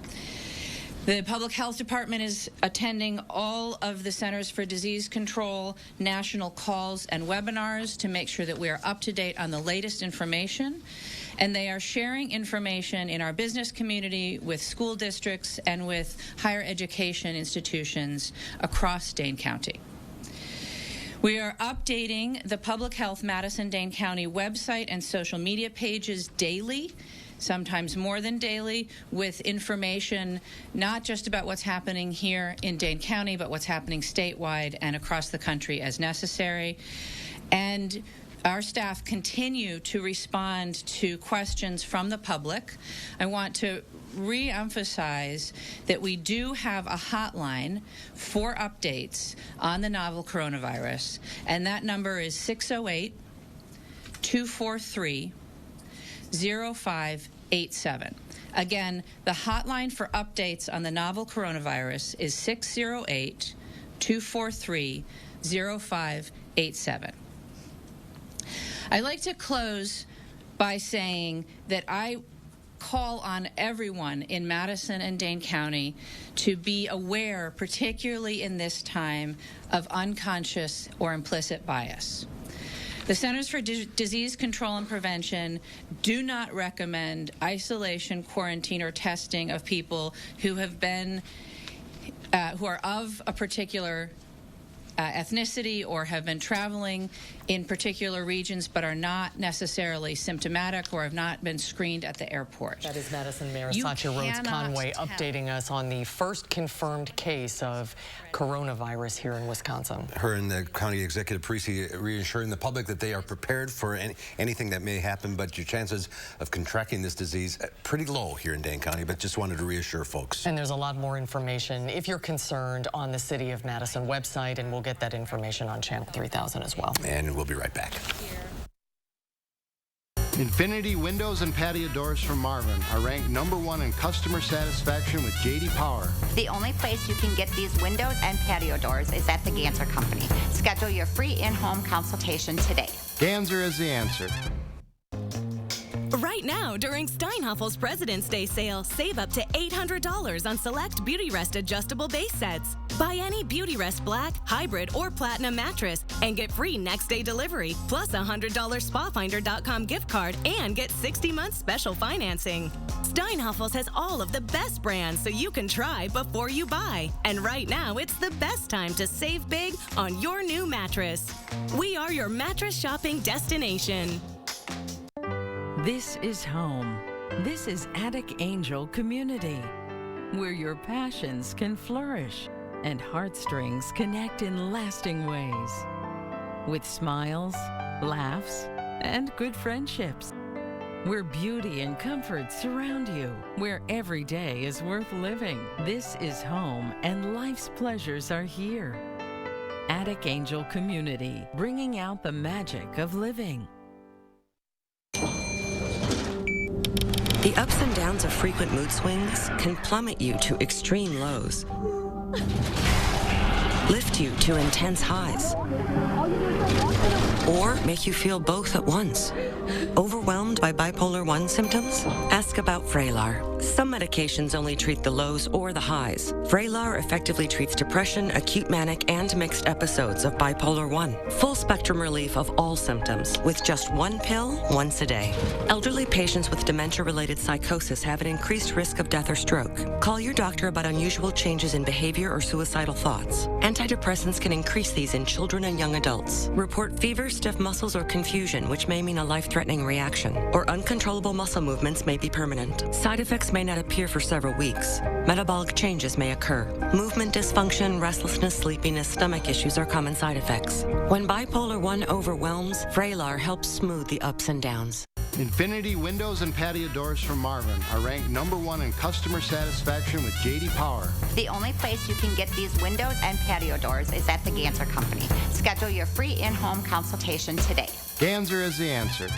The Public Health Department is attending all of the Centers for Disease Control national calls and webinars to make sure that we are up to date on the latest information. And they are sharing information in our business community with school districts and with higher education institutions across Dane County. We are updating the Public Health Madison-Dane County website and social media pages daily, sometimes more than daily, with information not just about what's happening here in Dane County, but what's happening statewide and across the country as necessary. And our staff continue to respond to questions from the public. I want to re-emphasize that we do have a hotline for updates on the novel coronavirus, and that number is 608-243-0587. Again, the hotline for updates on the novel coronavirus is 608-243-0587. I'd like to close by saying that I call on everyone in Madison and Dane County to be aware, particularly in this time, of unconscious or implicit bias. The Centers for Disease Control and Prevention do not recommend isolation, quarantine, or testing of people who have been, who are of a particular ethnicity or have been traveling in particular regions but are not necessarily symptomatic or have not been screened at the airport.
That is Madison Mayor Satya Rhodes Conway updating us on the first confirmed case of coronavirus here in Wisconsin.
Her and the county executive Parisi reassuring the public that they are prepared for anything that may happen, but your chances of contracting this disease pretty low here in Dane County, but just wanted to reassure folks.
And there's a lot more information, if you're concerned, on the City of Madison website, and we'll get that information on Channel 3000 as well.
And we'll be right back.
Infinity Windows and Patio Doors from Marvin are ranked #1 in customer satisfaction with J.D. Power.
The only place you can get these windows and patio doors is at the Ganser Company. Schedule your free in-home consultation today.
Ganser is the answer.
Right now, during Steinhaffel's President's Day sale, save up to $800 on select Beautyrest adjustable base sets. Buy any Beautyrest Black, Hybrid, or Platinum mattress and get free next-day delivery, plus a $100 SpaFinder.com gift card and get 60 months special financing. Steinhaffel's has all of the best brands so you can try before you buy. And right now, it's the best time to save big on your new mattress. We are your mattress shopping destination.
This is home. This is Attic Angel Community, where your passions can flourish and heartstrings connect in lasting ways. With smiles, laughs, and good friendships. Where beauty and comfort surround you. Where every day is worth living. This is home, and life's pleasures are here. Attic Angel Community, bringing out the magic of living.
The ups and downs of frequent mood swings can plummet you to extreme lows, lift you to intense highs, or make you feel both at once. Overwhelmed by bipolar 1 symptoms? Ask about Vraylar. Some medications only treat the lows or the highs. Vraylar effectively treats depression, acute manic, and mixed episodes of bipolar 1. Full spectrum relief of all symptoms with just one pill once a day. Elderly patients with dementia-related psychosis have an increased risk of death or stroke. Call your doctor about unusual changes in behavior or suicidal thoughts. Antidepressants can increase these in children and young adults. Report fever, stiff muscles, or confusion, which may mean a life-threatening reaction. Or uncontrollable muscle movements may be permanent. Side effects may not appear for several weeks. Metabolic changes may occur. Movement dysfunction, restlessness, sleepiness, stomach issues are common side effects. When bipolar 1 overwhelms, Vraylar helps smooth the ups and downs.
Infinity Windows and Patio Doors from Marvin are ranked #1 in customer satisfaction with J.D. Power.
The only place you can get these windows and patio doors is at the Ganser Company. Schedule your free in-home consultation today.
Ganser is the answer.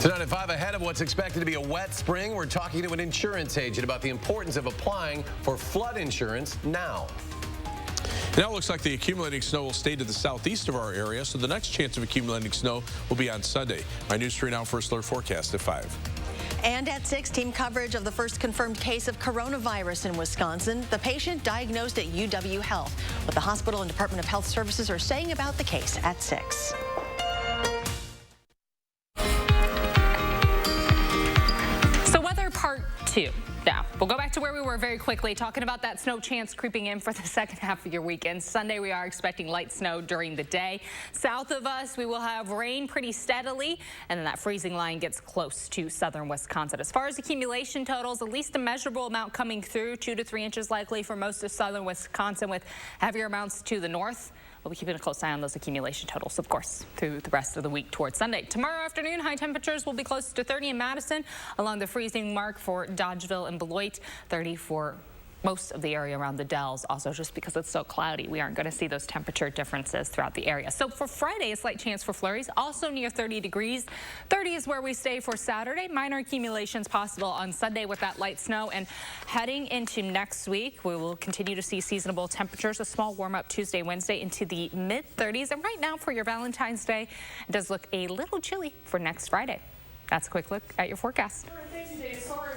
Tonight at 5, ahead of what's expected to be a wet spring, we're talking to an insurance agent about the importance of applying for flood insurance now.
Now it looks like the accumulating snow will stay to the southeast of our area, so the next chance of accumulating snow will be on Sunday. My News 3 Now First Alert forecast at 5.
And at 6, team coverage of the first confirmed case of coronavirus in Wisconsin. The patient diagnosed at UW Health. What the hospital and Department of Health Services are saying about the case at 6.
So weather part 2. Now, we'll go back to where we were very quickly, talking about that snow chance creeping in for the second half of your weekend. Sunday, we are expecting light snow during the day. South of us, we will have rain pretty steadily, and then that freezing line gets close to southern Wisconsin. As far as accumulation totals, at least a measurable amount coming through, 2 to 3 inches likely for most of southern Wisconsin, with heavier amounts to the north. We'll be keeping a close eye on those accumulation totals, of course, through the rest of the week towards Sunday. Tomorrow afternoon, high temperatures will be close to 30 in Madison, along the freezing mark for Dodgeville and Beloit, 30 for most of the area around the Dells. Also, just because it's so cloudy, we aren't going to see those temperature differences throughout the area. So for Friday, a slight chance for flurries, also near 30 degrees. 30 is where we stay for Saturday. Minor accumulations possible on Sunday with that light snow. And heading into next week, we will continue to see seasonable temperatures. A small warm up Tuesday, Wednesday into the mid-30s. And right now for your Valentine's Day, it does look a little chilly for next Friday. That's a quick look at your forecast.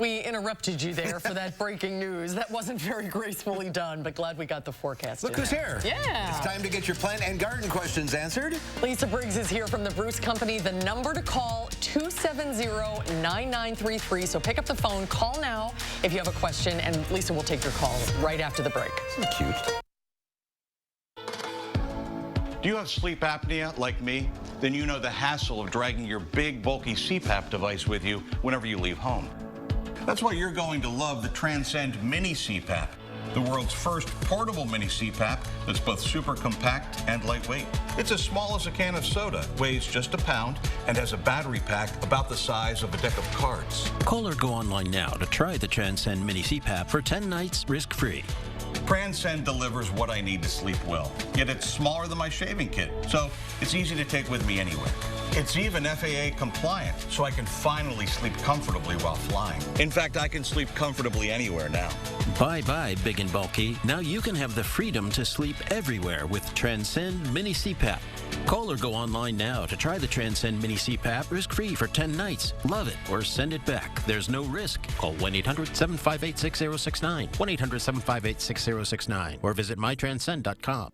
We interrupted you there for that breaking news. That wasn't very gracefully done, but glad we got the forecast.
Look who's here.
Yeah.
It's time to get your plant and garden questions answered.
Lisa Briggs is here from the Bruce Company. The number to call, 270-9933. So pick up the phone, call now if you have a question, and Lisa will take your call right after the break.
Isn't it cute?
Do you have sleep apnea like me? Then you know the hassle of dragging your big, bulky CPAP device with you whenever you leave home. That's why you're going to love the Transcend Mini CPAP, the world's first portable mini CPAP that's both super compact and lightweight. It's as small as a can of soda, weighs just a pound, and has a battery pack about the size of a deck of cards.
Call or go online now to try the Transcend Mini CPAP for 10 nights risk-free.
Transcend delivers what I need to sleep well, yet it's smaller than my shaving kit, so it's easy to take with me anywhere. It's even FAA compliant, so I can finally sleep comfortably while flying. In fact, I can sleep comfortably anywhere now.
Bye-bye, big and bulky. Now you can have the freedom to sleep everywhere with Transcend Mini CPAP. Call or go online now to try the Transcend Mini CPAP risk-free for 10 nights. Love it or send it back. There's no risk. Call 1-800-758-6069, 1-800-758-6069, or visit mytranscend.com.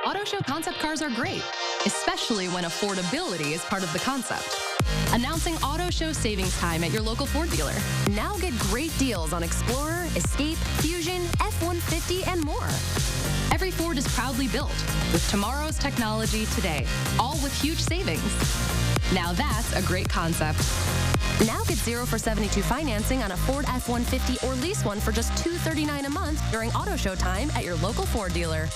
Auto show concept cars are great, especially when affordability is part of the concept. Announcing Auto Show savings time at your local Ford dealer. Now get great deals on Explorer, Escape, Fusion, F-150, and more. Every Ford is proudly built with tomorrow's technology today, all with huge savings. Now that's a great concept. Now get 0 for 72 financing on a Ford F-150 or lease one for just $239 a month during Auto Show time at your local Ford dealer.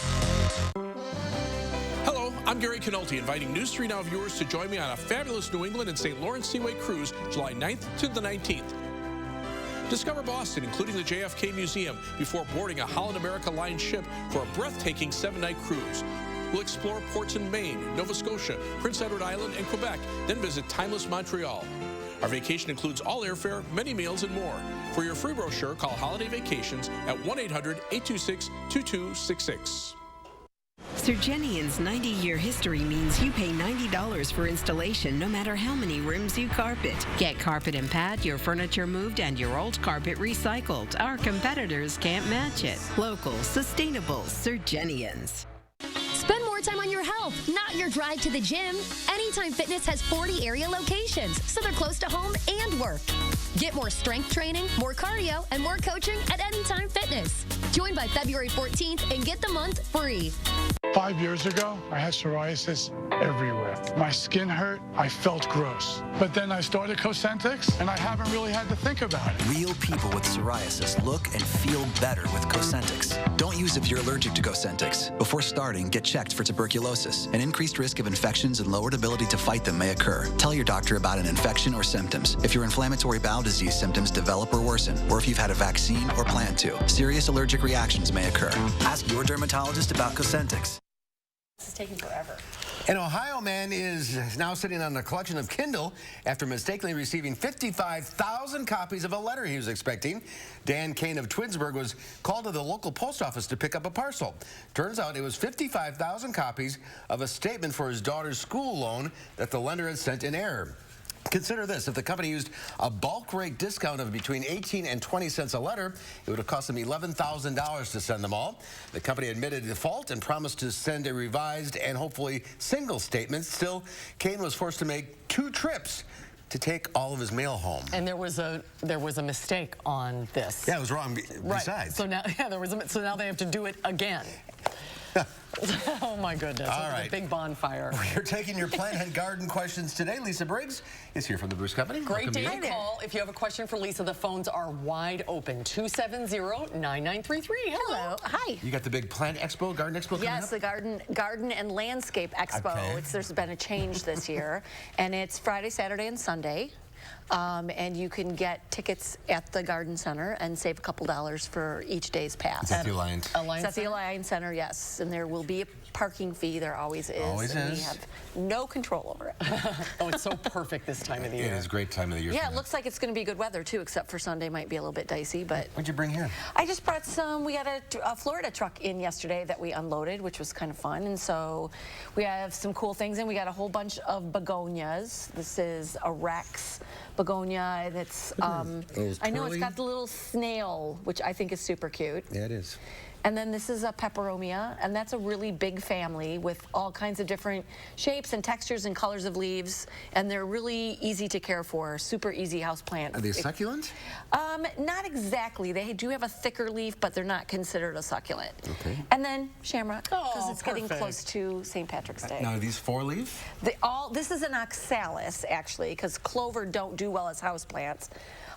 Hello, I'm Gary Canolti, inviting News 3 Now viewers to join me on a fabulous New England and St. Lawrence Seaway cruise July 9th to the 19th. Discover Boston, including the JFK Museum, before boarding a Holland America Line ship for a breathtaking 7-night cruise. We'll explore ports in Maine, Nova Scotia, Prince Edward Island, and Quebec, then visit timeless Montreal. Our vacation includes all airfare, many meals, and more. For your free brochure, call Holiday Vacations at 1-800-826-2266.
Surgenian's 90-year history means you pay $90 for installation no matter how many rooms you carpet. Get carpet and pad, your furniture moved, and your old carpet recycled. Our competitors can't match it. Local, sustainable Surgenians.
Spend more time on your health, not your drive to the gym. Anytime Fitness has 40 area locations, so they're close to home and work. Get more strength training, more cardio, and more coaching at Anytime Fitness. Join by February 14th and get the month free.
5 years ago, I had psoriasis everywhere. My skin hurt, I felt gross. But then I started Cosentyx, and I haven't really had to think about it.
Real people with psoriasis look and feel better with Cosentyx. Don't use if you're allergic to Cosentyx. Before starting, get checked for tuberculosis. An increased risk of infections and lowered ability to fight them may occur. Tell your doctor about an infection or symptoms. If your inflammatory bowel disease symptoms develop or worsen, or if you've had a vaccine or plan to, serious allergic reactions may occur. Ask your dermatologist about Cosentyx.
This is taking forever.
An Ohio man is now sitting on a collection of Kindle after mistakenly receiving 55,000 copies of a letter he was expecting. Dan Kane of Twinsburg was called to the local post office to pick up a parcel. Turns out it was 55,000 copies of a statement for his daughter's school loan that the lender had sent in error. Consider this, if the company used a bulk rate discount of between 18 and 20 cents a letter, it would have cost them $11,000 to send them all. The company admitted default and promised to send a revised and hopefully single statement. Still, Kane was forced to make 2 trips to take all of his mail home.
And there was a mistake on this.
Yeah, it was wrong
right.
besides.
So now, so now they have to do it again. Oh my goodness.
All right.
A big bonfire.
We're taking your plant and garden questions today. Lisa Briggs is here from the Bruce Company.
Great day to call. If you have a question for Lisa, the phones are wide open. 270-9933. Hello.
Hi.
You got the big plant expo, garden expo coming up?
Yes, the garden and landscape expo.
Okay.
There's been a change this year, and it's Friday, Saturday, and Sunday. And you can get tickets at the Garden Center and save a couple dollars for each day's pass.
It's at the Alliance.
It's at the Alliance Center, yes. And there will be a parking fee. There always is.
Always
and
is.
We have no control over it.
Oh, it's so perfect this time of the year.
It is a great time of the year.
Yeah, it looks like it's going to be good weather, too, except for Sunday might be a little bit dicey. But
what'd you bring here?
I just brought some. We had a Florida truck in yesterday that we unloaded, which was kind of fun. And so we have some cool things. And we got a whole bunch of begonias. This is a Rex begonia, and it's I know it's got the little snail, which I think is super cute.
Yeah, it is.
And then this is a peperomia, and that's a really big family with all kinds of different shapes and textures and colors of leaves, and they're really easy to care for, super easy house plant.
Are they succulent?
Not exactly. They do have a thicker leaf, but they're not considered a succulent.
Okay.
And then shamrock, because it's
perfect.
getting close to St. Patrick's Day.
Now, are these 4-leaf?
This is an oxalis, actually, because clover don't do well as houseplants.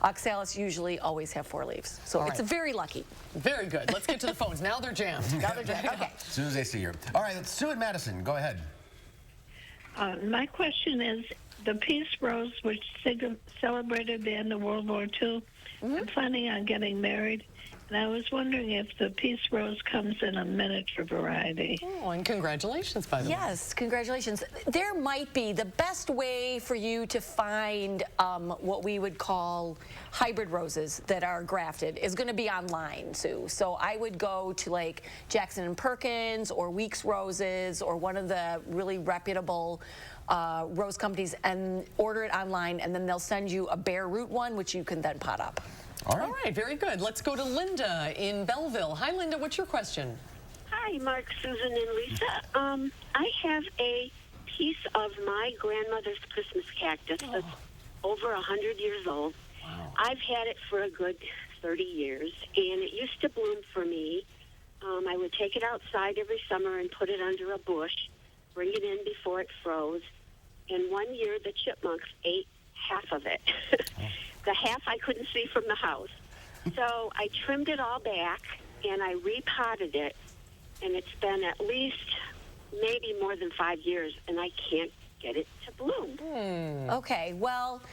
Oxalis usually always have 4 leaves, so it's very lucky.
Very good. Let's get to the phones. Now they're jammed.
Now they're jammed. Okay.
As soon as they see you. All right, let's Sue in Madison. Go ahead.
My question is, the Peace Rose, which celebrated the end of World War II, I'm planning on getting married, and I was wondering if the Peace Rose comes in a miniature variety.
Oh, and congratulations, by the way.
Yes, congratulations. There might be. The best way for you to find what we would call hybrid roses that are grafted is going to be online, Sue. So I would go to like Jackson & Perkins or Weeks Roses or one of the really reputable rose companies and order it online, and then they'll send you a bare root one, which you can then pot up.
All right, very good. Let's go to Linda in Belleville. Hi, Linda. What's your question?
Hi, Mark, Susan, and Lisa. I have a piece of my grandmother's Christmas cactus that's over 100 years old. Wow. I've had it for a good 30 years, and it used to bloom for me. I would take it outside every summer and put it under a bush, bring it in before it froze, and one year the chipmunks ate half of it. The half I couldn't see from the house. So I trimmed it all back, and I repotted it, and it's been at least maybe more than 5 years, and I can't get it to bloom.
Okay, well,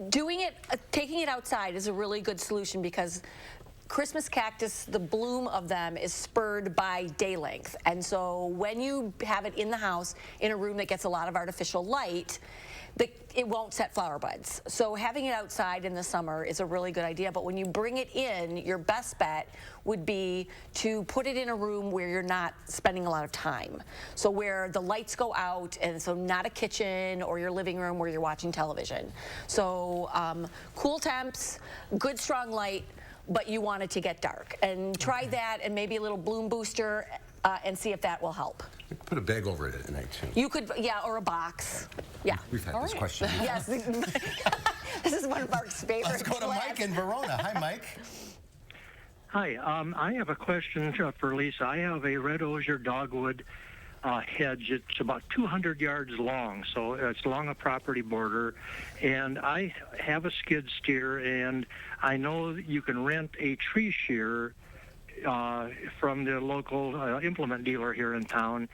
taking it outside is a really good solution because Christmas cactus, the bloom of them is spurred by day length. And so when you have it in the house, in a room that gets a lot of artificial light, it won't set flower buds. So having it outside in the summer is a really good idea. But when you bring it in, your best bet would be to put it in a room where you're not spending a lot of time. So where the lights go out, and so not a kitchen or your living room where you're watching television. So cool temps, good strong light, but you want it to get dark. And try that and maybe a little bloom booster and see if that will help.
Put a bag over it at night, too.
You could, yeah, or a box. Yeah.
We've had this question.
Yes. This is one of Mark's favorites.
Let's go to Mike in Verona. Hi, Mike.
Hi. I have a question for Lisa. I have a red osier dogwood hedge. It's about 200 yards long, so it's along a property border. And I have a skid steer, and I know you can rent a tree shearer from the local implement dealer here in town.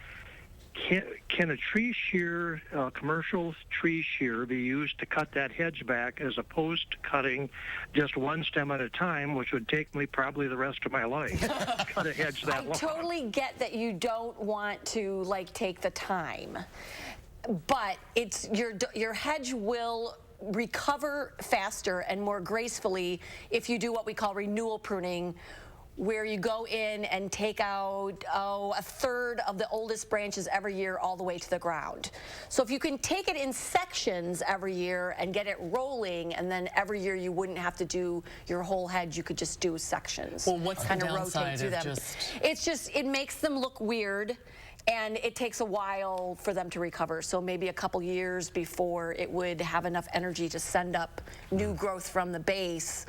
Can a tree shear, commercial tree shear, be used to cut that hedge back as opposed to cutting just one stem at a time, which would take me probably the rest of my life to cut a hedge that long?
I totally get that you don't want to take the time, but it's your hedge will recover faster and more gracefully if you do what we call renewal pruning, where you go in and take out, a third of the oldest branches every year all the way to the ground. So if you can take it in sections every year and get it rolling, and then every year you wouldn't have to do your whole hedge, you could just do sections.
Well, what's the downside of
It's just, it makes them look weird, and it takes a while for them to recover. So maybe a couple years before it would have enough energy to send up new growth from the base,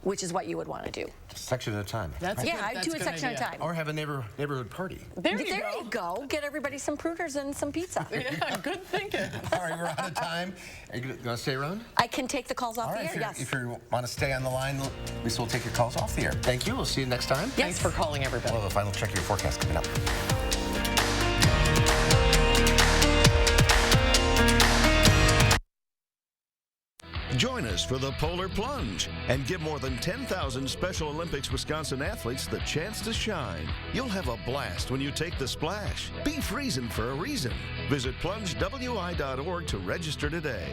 which is what you would want to do.
Section at a time.
Yeah, I'd do a section at a time.
Or have a neighborhood party.
There you go. Get everybody some pruners and some pizza.
Yeah, good thinking.
All right, we're out of time. Are you going to stay around?
I can take the calls off the air, yes.
If you want to stay on the line, Lisa will take your calls off the air. Thank you. We'll see you next time.
Yes. Thanks for calling, everybody.
We'll have a final check of your forecast coming up.
Join us for the Polar Plunge and give more than 10,000 Special Olympics Wisconsin athletes the chance to shine. You'll have a blast when you take the splash. Be freezing for a reason. Visit plungewi.org to register today.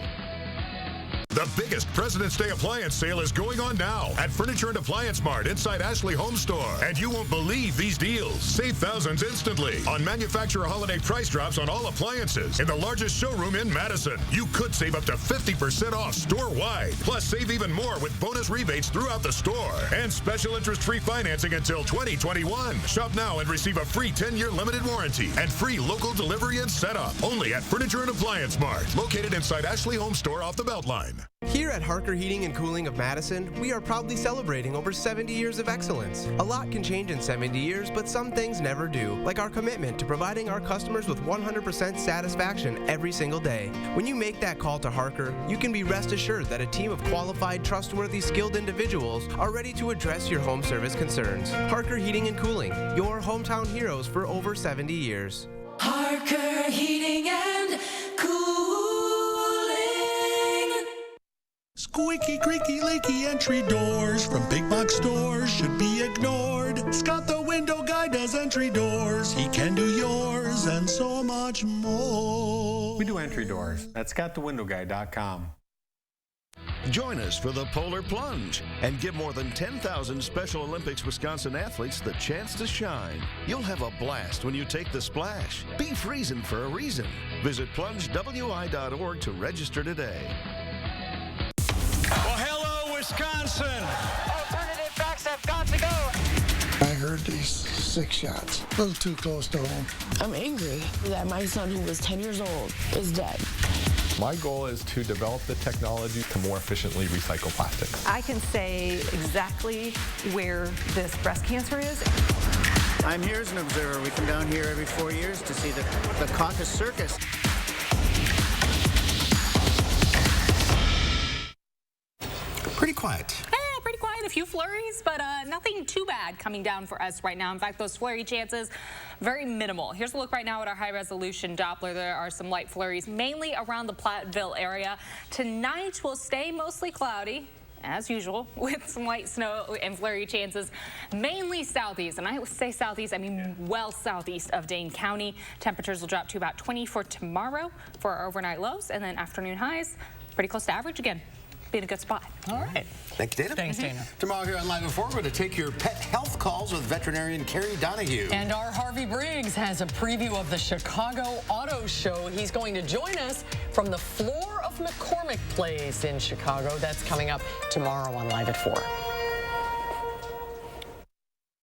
The biggest President's Day appliance sale is going on now at Furniture and Appliance Mart inside Ashley Home Store. And you won't believe these deals. Save thousands instantly on manufacturer holiday price drops on all appliances in the largest showroom in Madison. You could save up to 50% off store-wide. Plus, save even more with bonus rebates throughout the store. And special interest-free financing until 2021. Shop now and receive a free 10-year limited warranty and free local delivery and setup. Only at Furniture and Appliance Mart, located inside Ashley Home Store off the Beltline.
Here at Harker Heating and Cooling of Madison, we are proudly celebrating over 70 years of excellence. A lot can change in 70 years, but some things never do, like our commitment to providing our customers with 100% satisfaction every single day. When you make that call to Harker, you can be rest assured that a team of qualified, trustworthy, skilled individuals are ready to address your home service concerns. Harker Heating and Cooling, your hometown heroes for over 70 years.
Harker Heating and Cooling.
Squeaky, creaky, leaky entry doors from big box stores should be ignored. Scott the window guy does entry doors. He can do yours and so much more.
We do entry doors at scottthewindowguy.com.
Join us for the Polar Plunge and give more than 10,000 Special Olympics Wisconsin athletes the chance to shine. You'll have a blast when you take the splash. Be freezing for a reason. Visit plungewi.org to register today.
Well, hello, Wisconsin.
Alternative facts have got to go.
I heard these 6 shots. A little too close to home.
I'm angry that my son, who was 10 years old, is dead.
My goal is to develop the technology to more efficiently recycle plastics.
I can say exactly where this breast cancer is.
I'm here as an observer. We come down here every 4 years to see the Caucus Circus.
Pretty quiet.
Pretty quiet, a few flurries, but nothing too bad coming down for us right now. In fact, those flurry chances, very minimal. Here's a look right now at our high-resolution Doppler. There are some light flurries, mainly around the Platteville area. Tonight will stay mostly cloudy. as usual, with some light snow and flurry chances, mainly southeast. And I say southeast, I mean well southeast of Dane County. Temperatures will drop to about 20 for tomorrow for our overnight lows, and then afternoon highs pretty close to average again. Be in a good spot.
All right.
Thank you, Dana.
Thanks, Dana.
Tomorrow here on Live at 4, we're going to take your pet health calls with veterinarian Carrie Donahue.
And our Harvey Briggs has a preview of the Chicago Auto Show. He's going to join us from the floor of McCormick Place in Chicago. That's coming up tomorrow on Live at 4.